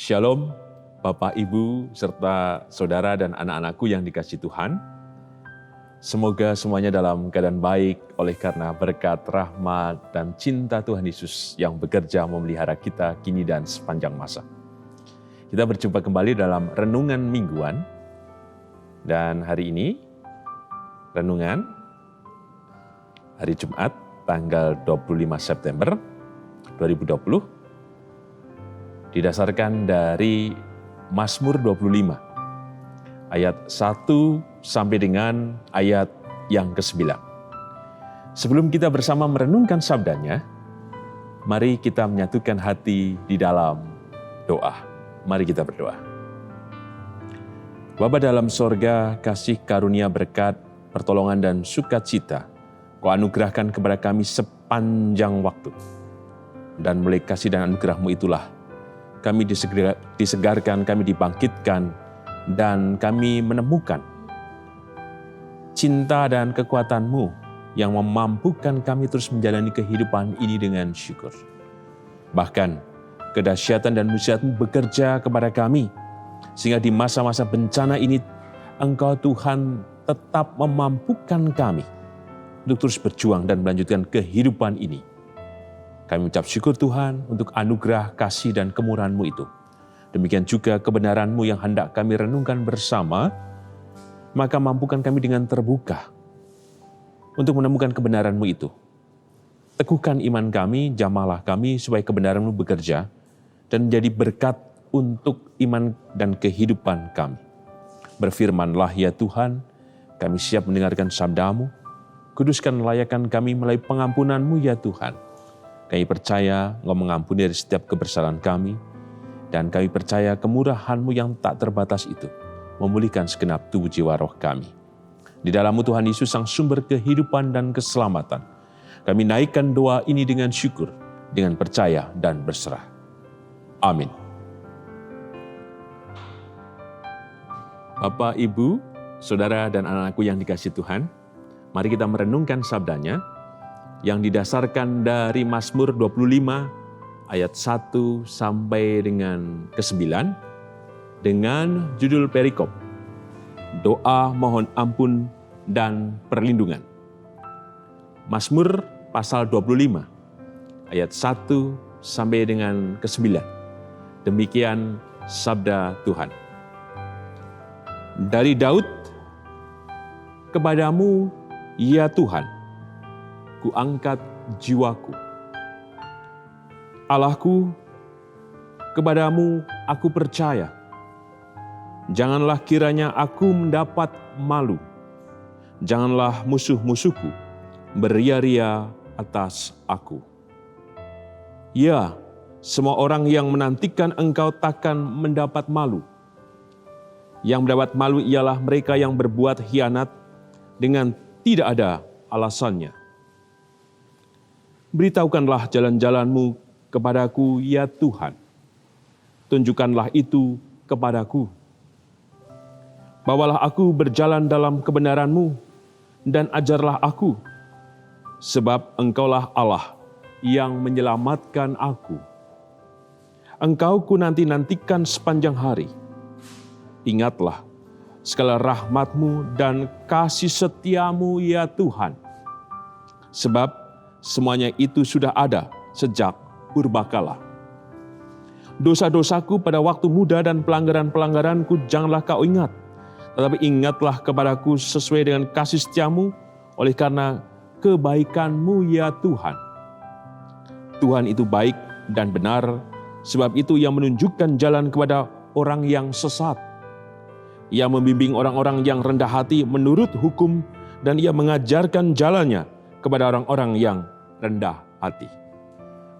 Shalom, Bapak, Ibu, serta saudara dan anak-anakku yang dikasihi Tuhan. Semoga semuanya dalam keadaan baik oleh karena berkat, rahmat, dan cinta Tuhan Yesus yang bekerja memelihara kita kini dan sepanjang masa. Kita berjumpa kembali dalam Renungan Mingguan. Dan hari ini, Renungan hari Jumat, tanggal 25 September 2020, didasarkan dari Mazmur 25, ayat 1 sampai dengan ayat yang ke-9. Sebelum kita bersama merenungkan sabdanya, mari kita menyatukan hati di dalam doa. Mari kita berdoa. Bapa dalam sorga, kasih karunia berkat, pertolongan dan sukacita, Kau anugerahkan kepada kami sepanjang waktu. Dan melalui kasih dan anugerah-Mu itulah kami disegarkan, kami dibangkitkan, dan kami menemukan cinta dan kekuatan-Mu yang memampukan kami terus menjalani kehidupan ini dengan syukur. Bahkan, kedahsyatan dan mujizat-Mu bekerja kepada kami, sehingga di masa-masa bencana ini, Engkau Tuhan tetap memampukan kami untuk terus berjuang dan melanjutkan kehidupan ini. Kami ucap syukur Tuhan untuk anugerah, kasih, dan kemurahan-Mu itu. Demikian juga kebenaran-Mu yang hendak kami renungkan bersama, maka mampukan kami dengan terbuka untuk menemukan kebenaran-Mu itu. Teguhkan iman kami, jamahlah kami supaya kebenaran-Mu bekerja dan menjadi berkat untuk iman dan kehidupan kami. Berfirman-Lah ya Tuhan, kami siap mendengarkan sabda-Mu. Kuduskan layakan kami melalui pengampunan-Mu ya Tuhan. Kami percaya Engkau mengampuni dari setiap kebersalahan kami, dan kami percaya kemurahan-Mu yang tak terbatas itu memulihkan segenap tubuh jiwa roh kami. Di dalam-Mu Tuhan Yesus sang sumber kehidupan dan keselamatan, kami naikkan doa ini dengan syukur, dengan percaya dan berserah. Amin. Bapak, Ibu, saudara dan anak-anakku yang dikasihi Tuhan, mari kita merenungkan sabdanya yang didasarkan dari Mazmur 25 ayat 1 sampai dengan ke-9 dengan judul perikop, Doa Mohon Ampun dan Perlindungan. Mazmur pasal 25 ayat 1 sampai dengan ke-9. Demikian sabda Tuhan. Dari Daud, kepadamu ya Tuhan, kuangkat jiwaku. Allahku, kepadamu aku percaya. Janganlah kiranya aku mendapat malu. Janganlah musuh-musuhku beria-ria atas aku. Ya, semua orang yang menantikan Engkau takkan mendapat malu. Yang mendapat malu ialah mereka yang berbuat khianat dengan tidak ada alasannya. Beritahukanlah jalan-jalan-Mu kepadaku, ya Tuhan. Tunjukkanlah itu kepadaku. Bawalah aku berjalan dalam kebenaran-Mu dan ajarlah aku, sebab Engkaulah Allah yang menyelamatkan aku. Engkau ku nanti-nantikan sepanjang hari. Ingatlah segala rahmat-Mu dan kasih setia-Mu, ya Tuhan. Sebab semuanya itu sudah ada sejak purbakala. Dosa-dosaku pada waktu muda dan pelanggaran-pelanggaranku janganlah Kau ingat, tetapi ingatlah kepadaku sesuai dengan kasih setia-Mu oleh karena kebaikan-Mu, ya Tuhan. Tuhan itu baik dan benar, sebab itu Ia menunjukkan jalan kepada orang yang sesat. Ia membimbing orang-orang yang rendah hati menurut hukum, dan Ia mengajarkan jalannya kepada orang-orang yang rendah hati.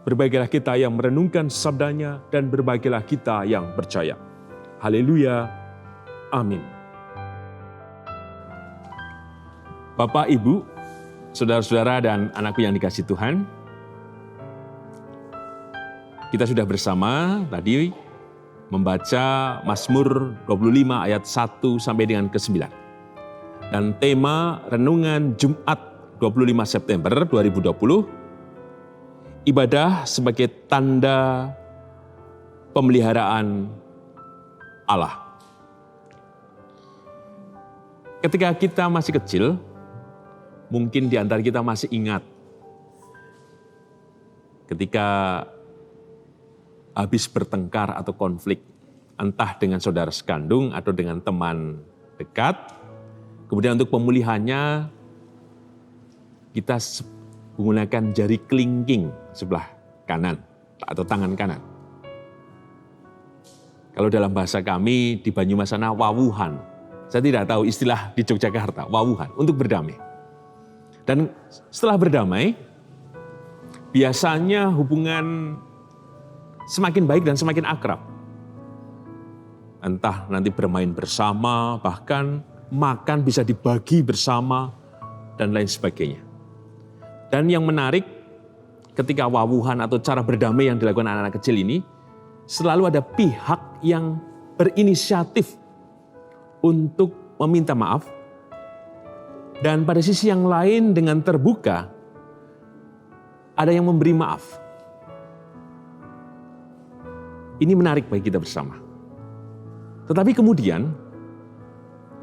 Berbahagialah kita yang merenungkan sabdanya, dan berbahagialah kita yang percaya. Haleluya. Amin. Bapak, Ibu, saudara-saudara dan anakku yang dikasihi Tuhan, kita sudah bersama tadi membaca Mazmur 25 ayat 1 sampai dengan ke-9. Dan tema renungan Jumat 25 September 2020, ibadah sebagai tanda pemeliharaan Allah. Ketika kita masih kecil, mungkin di antara kita masih ingat ketika habis bertengkar atau konflik, entah dengan saudara sekandung atau dengan teman dekat, kemudian untuk pemulihannya kita menggunakan jari kelingking sebelah kanan atau tangan kanan. Kalau dalam bahasa kami di Banyumas sana wawuhan. Saya tidak tahu istilah di Yogyakarta, wawuhan, untuk berdamai. Dan setelah berdamai, biasanya hubungan semakin baik dan semakin akrab. Entah nanti bermain bersama, bahkan makan bisa dibagi bersama, dan lain sebagainya. Dan yang menarik, ketika wawuhan atau cara berdamai yang dilakukan anak-anak kecil ini, selalu ada pihak yang berinisiatif untuk meminta maaf, dan pada sisi yang lain dengan terbuka, ada yang memberi maaf. Ini menarik bagi kita bersama. Tetapi kemudian,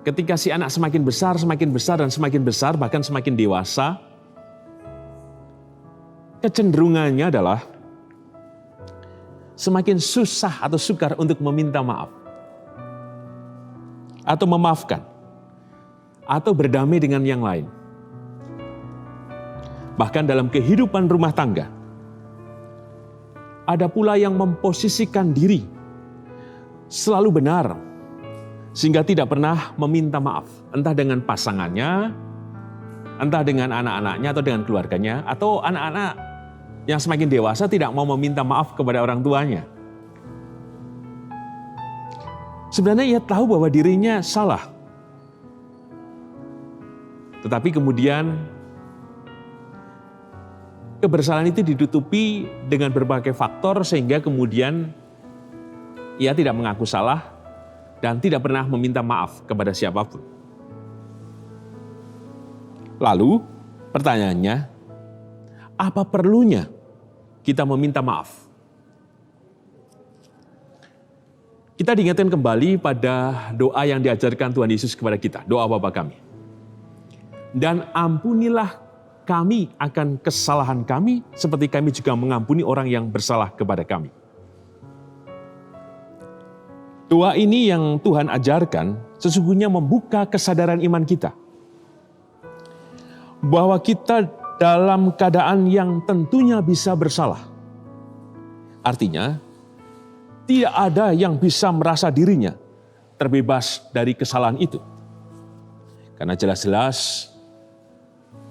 ketika si anak semakin besar, dan semakin besar, bahkan semakin dewasa, kecenderungannya adalah semakin susah atau sukar untuk meminta maaf. Atau memaafkan. Atau berdamai dengan yang lain. Bahkan dalam kehidupan rumah tangga, ada pula yang memposisikan diri selalu benar, sehingga tidak pernah meminta maaf. Entah dengan pasangannya, entah dengan anak-anaknya atau dengan keluarganya, atau anak-anak yang semakin dewasa tidak mau meminta maaf kepada orang tuanya. Sebenarnya ia tahu bahwa dirinya salah. Tetapi kemudian kebersalahan itu ditutupi dengan berbagai faktor sehingga kemudian ia tidak mengaku salah dan tidak pernah meminta maaf kepada siapapun. Lalu pertanyaannya, apa perlunya kita meminta maaf? Kita diingatkan kembali pada doa yang diajarkan Tuhan Yesus kepada kita, doa Bapa kami. Dan ampunilah kami akan kesalahan kami, seperti kami juga mengampuni orang yang bersalah kepada kami. Doa ini yang Tuhan ajarkan sesungguhnya membuka kesadaran iman kita. Bahwa kita dalam keadaan yang tentunya bisa bersalah. Artinya, tidak ada yang bisa merasa dirinya terbebas dari kesalahan itu. Karena jelas-jelas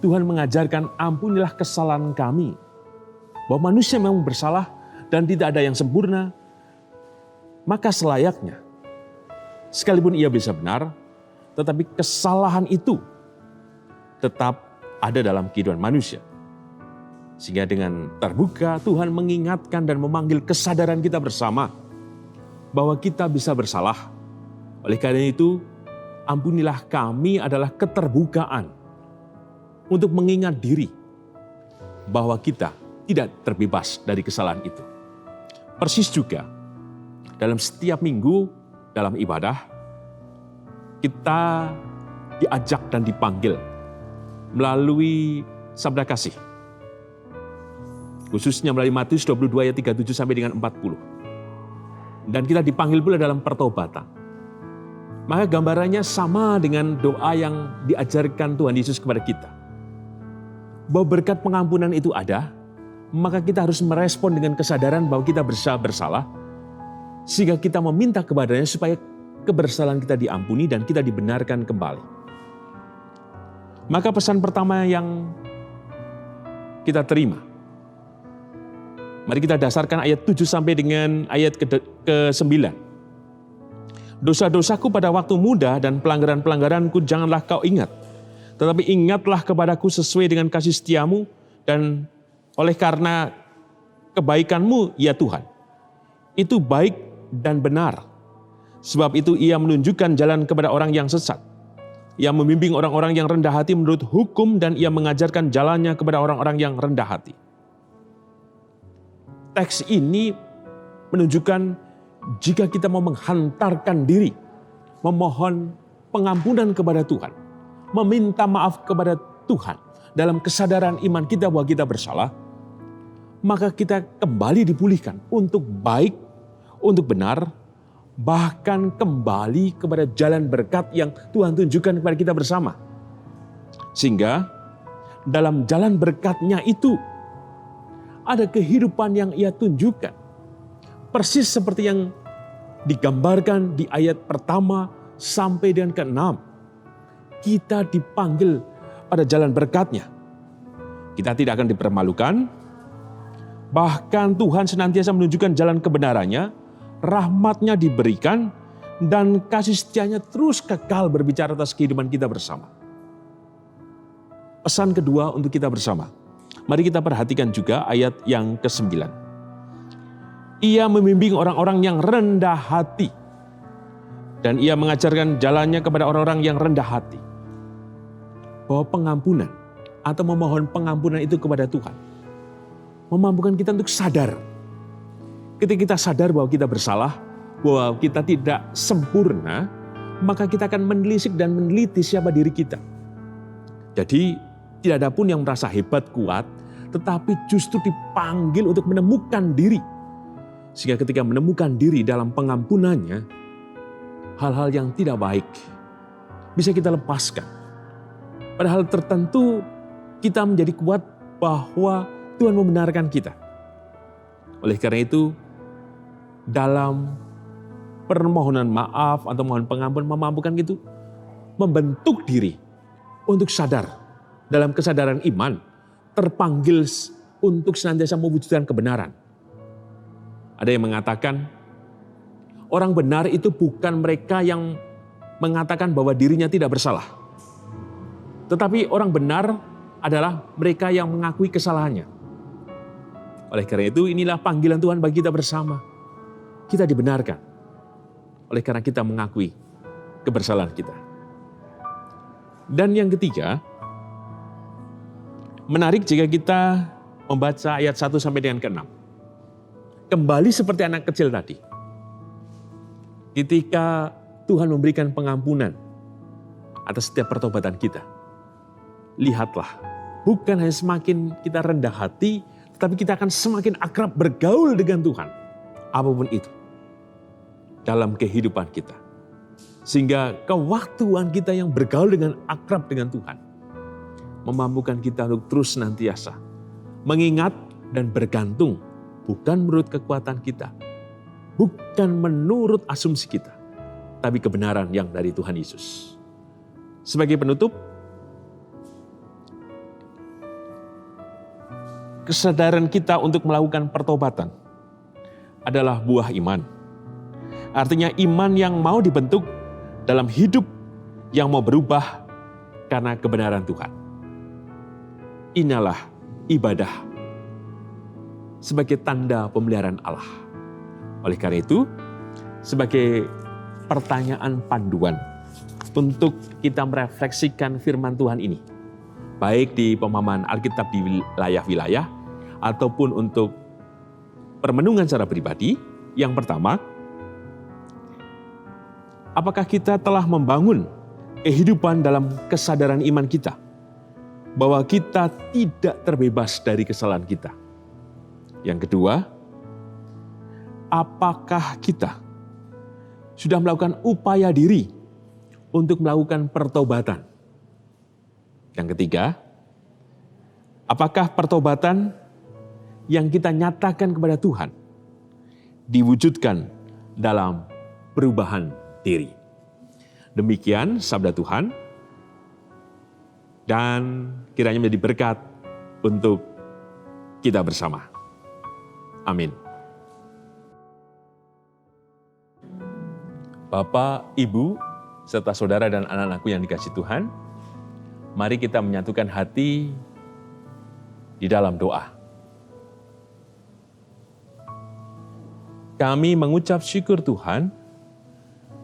Tuhan mengajarkan ampunilah kesalahan kami. Bahwa manusia memang bersalah dan tidak ada yang sempurna. Maka selayaknya, sekalipun ia bisa benar, tetapi kesalahan itu tetap ada dalam kehidupan manusia. Sehingga dengan terbuka Tuhan mengingatkan dan memanggil kesadaran kita bersama bahwa kita bisa bersalah. Oleh karena itu, ampunilah kami adalah keterbukaan untuk mengingat diri bahwa kita tidak terbebas dari kesalahan itu. Persis juga dalam setiap minggu dalam ibadah, kita diajak dan dipanggil melalui sabda kasih. Khususnya melalui Matius 22 ayat 37 sampai dengan 40. Dan kita dipanggil pula dalam pertobatan. Maka gambarannya sama dengan doa yang diajarkan Tuhan Yesus kepada kita. Bahwa berkat pengampunan itu ada, maka kita harus merespon dengan kesadaran bahwa kita bersalah, sehingga kita meminta kepadanya supaya kebersalahan kita diampuni dan kita dibenarkan kembali. Maka pesan pertama yang kita terima, mari kita dasarkan ayat 7 sampai dengan ayat ke-9. Dosa-dosaku pada waktu muda dan pelanggaran-pelanggaranku janganlah kau ingat. Tetapi ingatlah kepadaku sesuai dengan kasih setiamu dan oleh karena kebaikanmu ya Tuhan. Itu baik dan benar. Sebab itu ia menunjukkan jalan kepada orang yang sesat. Ia membimbing orang-orang yang rendah hati menurut hukum dan ia mengajarkan jalannya kepada orang-orang yang rendah hati. Teks ini menunjukkan jika kita mau menghantarkan diri, memohon pengampunan kepada Tuhan, meminta maaf kepada Tuhan dalam kesadaran iman kita bahwa kita bersalah, maka kita kembali dipulihkan untuk baik, untuk benar, bahkan kembali kepada jalan berkat yang Tuhan tunjukkan kepada kita bersama. Sehingga dalam jalan berkat-Nya itu ada kehidupan yang Ia tunjukkan. Persis seperti yang digambarkan di ayat pertama sampai dengan ke-6. Kita dipanggil pada jalan berkat-Nya. Kita tidak akan dipermalukan. Bahkan Tuhan senantiasa menunjukkan jalan kebenarannya, rahmat-Nya diberikan, dan kasih setia-Nya terus kekal berbicara atas kehidupan kita bersama. Pesan kedua untuk kita bersama. Mari kita perhatikan juga ayat yang ke-9. Ia membimbing orang-orang yang rendah hati, dan Ia mengajarkan jalannya kepada orang-orang yang rendah hati. Bahwa pengampunan atau memohon pengampunan itu kepada Tuhan memampukan kita untuk sadar. Ketika kita sadar bahwa kita bersalah, bahwa kita tidak sempurna, maka kita akan menelisik dan meneliti siapa diri kita. Jadi tidak ada pun yang merasa hebat, kuat, tetapi justru dipanggil untuk menemukan diri. Sehingga ketika menemukan diri dalam pengampunannya, hal-hal yang tidak baik bisa kita lepaskan. Pada hal tertentu kita menjadi kuat bahwa Tuhan membenarkan kita. Oleh karena itu, dalam permohonan maaf atau mohon pengampun memampukan itu, membentuk diri untuk sadar dalam kesadaran iman, terpanggil untuk senantiasa mewujudkan kebenaran. Ada yang mengatakan, orang benar itu bukan mereka yang mengatakan bahwa dirinya tidak bersalah. Tetapi orang benar adalah mereka yang mengakui kesalahannya. Oleh karena itu, inilah panggilan Tuhan bagi kita bersama. Kita dibenarkan oleh karena kita mengakui kebersalahan kita. Dan yang ketiga, menarik jika kita membaca ayat 1 sampai dengan ke-6. Kembali seperti anak kecil tadi. Ketika Tuhan memberikan pengampunan atas setiap pertobatan kita, lihatlah, bukan hanya semakin kita rendah hati, tapi kita akan semakin akrab bergaul dengan Tuhan. Apapun itu. Dalam kehidupan kita. Sehingga kewaktuan kita yang bergaul dengan akrab dengan Tuhan. Memampukan kita untuk terus senantiasa. Mengingat dan bergantung. Bukan menurut kekuatan kita. Bukan menurut asumsi kita. Tapi kebenaran yang dari Tuhan Yesus. Sebagai penutup, kesadaran kita untuk melakukan pertobatan adalah buah iman. Artinya iman yang mau dibentuk dalam hidup yang mau berubah karena kebenaran Tuhan. Inilah ibadah sebagai tanda pemeliharaan Allah. Oleh karena itu, sebagai pertanyaan panduan untuk kita merefleksikan firman Tuhan ini, baik di pemahaman Alkitab di wilayah-wilayah, ataupun untuk permenungan secara pribadi. Yang pertama, apakah kita telah membangun kehidupan dalam kesadaran iman kita, bahwa kita tidak terbebas dari kesalahan kita? Yang kedua, apakah kita sudah melakukan upaya diri untuk melakukan pertobatan? Yang ketiga, apakah pertobatan yang kita nyatakan kepada Tuhan diwujudkan dalam perubahan diri? Demikian sabda Tuhan, dan kiranya menjadi berkat untuk kita bersama. Amin. Bapak, Ibu, serta saudara dan anak-anakku yang dikasihi Tuhan, mari kita menyatukan hati di dalam doa. Kami mengucap syukur Tuhan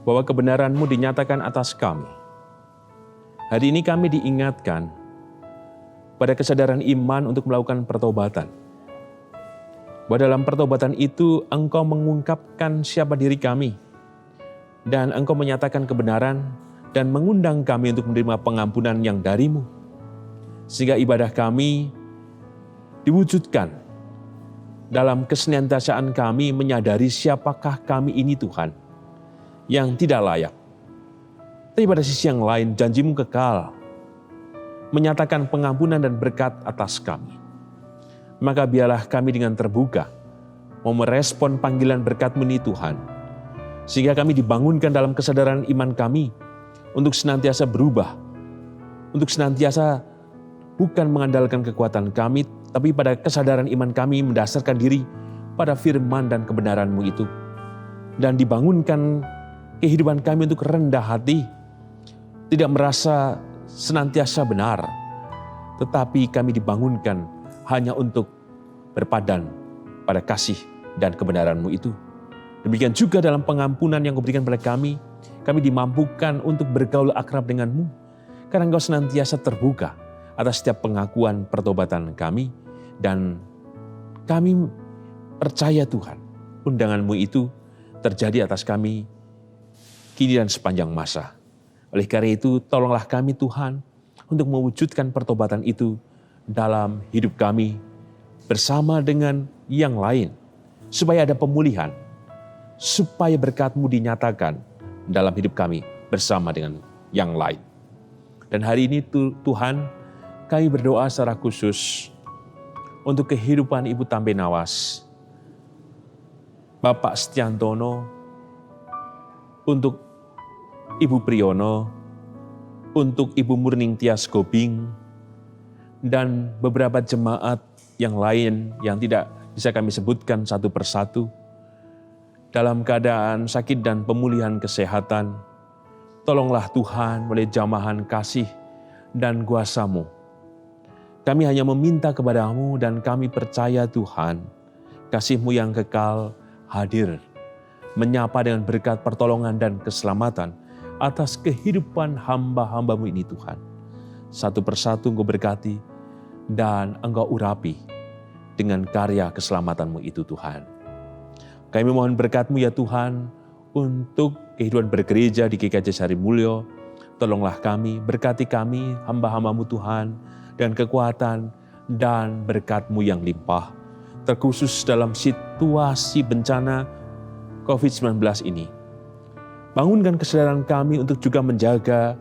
bahwa kebenaran-Mu dinyatakan atas kami. Hari ini kami diingatkan pada kesadaran iman untuk melakukan pertobatan. bahwa dalam pertobatan itu Engkau mengungkapkan siapa diri kami, dan Engkau menyatakan kebenaran dan mengundang kami untuk menerima pengampunan yang dari-Mu, sehingga ibadah kami diwujudkan dalam kesenantiasaan kami menyadari siapakah kami ini Tuhan, yang tidak layak. Tapi pada sisi yang lain, janji-Mu kekal, menyatakan pengampunan dan berkat atas kami. Maka biarlah kami dengan terbuka mau merespon panggilan berkat-Mu ini Tuhan, sehingga kami dibangunkan dalam kesadaran iman kami untuk senantiasa berubah, untuk senantiasa bukan mengandalkan kekuatan kami, tapi pada kesadaran iman kami mendasarkan diri pada firman dan kebenaran-Mu itu, dan dibangunkan kehidupan kami untuk rendah hati, tidak merasa senantiasa benar, tetapi kami dibangunkan hanya untuk berpadan pada kasih dan kebenaran-Mu itu. Demikian juga dalam pengampunan yang Kau berikan pada kami dimampukan untuk bergaul akrab dengan-Mu, karena Engkau senantiasa terbuka atas setiap pengakuan pertobatan kami, dan kami percaya Tuhan, undangan-Mu itu terjadi atas kami kini dan sepanjang masa. Oleh karena itu, tolonglah kami Tuhan untuk mewujudkan pertobatan itu dalam hidup kami bersama dengan yang lain, supaya ada pemulihan, supaya berkat-Mu dinyatakan dalam hidup kami bersama dengan yang lain. Dan hari ini Tuhan, kami berdoa secara khusus untuk kehidupan Ibu Tambenawas, Bapak Setiantono, untuk Ibu Priyono, untuk Ibu Murning Tias Gobing, dan beberapa jemaat yang lain yang tidak bisa kami sebutkan satu persatu, dalam keadaan sakit dan pemulihan kesehatan. Tolonglah Tuhan melalui jamahan kasih dan kuasa-Mu. Kami hanya meminta kepada-Mu dan kami percaya Tuhan, kasih-Mu yang kekal hadir, menyapa dengan berkat pertolongan dan keselamatan atas kehidupan hamba-hamba-Mu ini Tuhan. Satu persatu Engkau berkati dan Engkau urapi dengan karya keselamatan-Mu itu Tuhan. Kami mohon berkat-Mu ya Tuhan untuk kehidupan bergereja di GKJ Sarimulyo. Tolonglah kami, berkati kami, hamba-hamba-Mu Tuhan, dan kekuatan dan berkat-Mu yang limpah, terkhusus dalam situasi bencana COVID-19 ini. Bangunkan kesadaran kami untuk juga menjaga,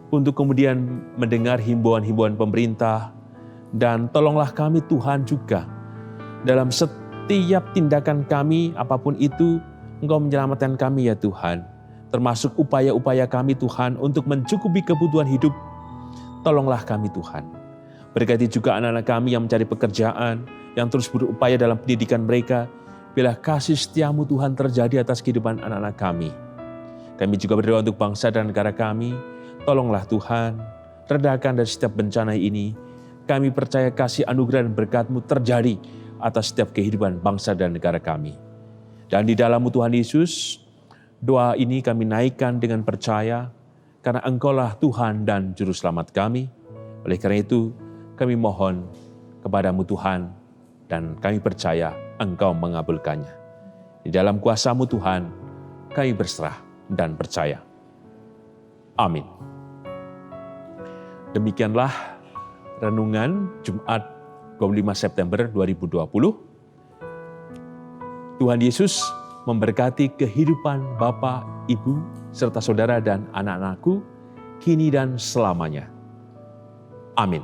untuk kemudian mendengar himbauan-himbauan pemerintah, dan tolonglah kami Tuhan juga dalam setiap tindakan kami, apapun itu, Engkau menyelamatkan kami ya Tuhan, termasuk upaya-upaya kami Tuhan untuk mencukupi kebutuhan hidup. Tolonglah kami Tuhan. Berkati juga anak-anak kami yang mencari pekerjaan, yang terus berupaya dalam pendidikan mereka. Bila kasih setia-Mu Tuhan terjadi atas kehidupan anak-anak kami. Kami juga berdoa untuk bangsa dan negara kami. Tolonglah Tuhan, redakan dari setiap bencana ini. Kami percaya kasih anugerah dan berkat-Mu terjadi atas setiap kehidupan bangsa dan negara kami. Dan di dalam-Mu Tuhan Yesus, doa ini kami naikkan dengan percaya, karena Engkau-lah Tuhan dan Juru Selamat kami. Oleh karena itu, kami mohon kepada-Mu Tuhan, dan kami percaya Engkau mengabulkannya. Di dalam kuasa-Mu Tuhan, kami berserah dan percaya. Amin. Demikianlah renungan Jumat 25 September 2020. Tuhan Yesus memberkati kehidupan Bapak, Ibu, serta saudara dan anak-anakku, kini dan selamanya. Amin.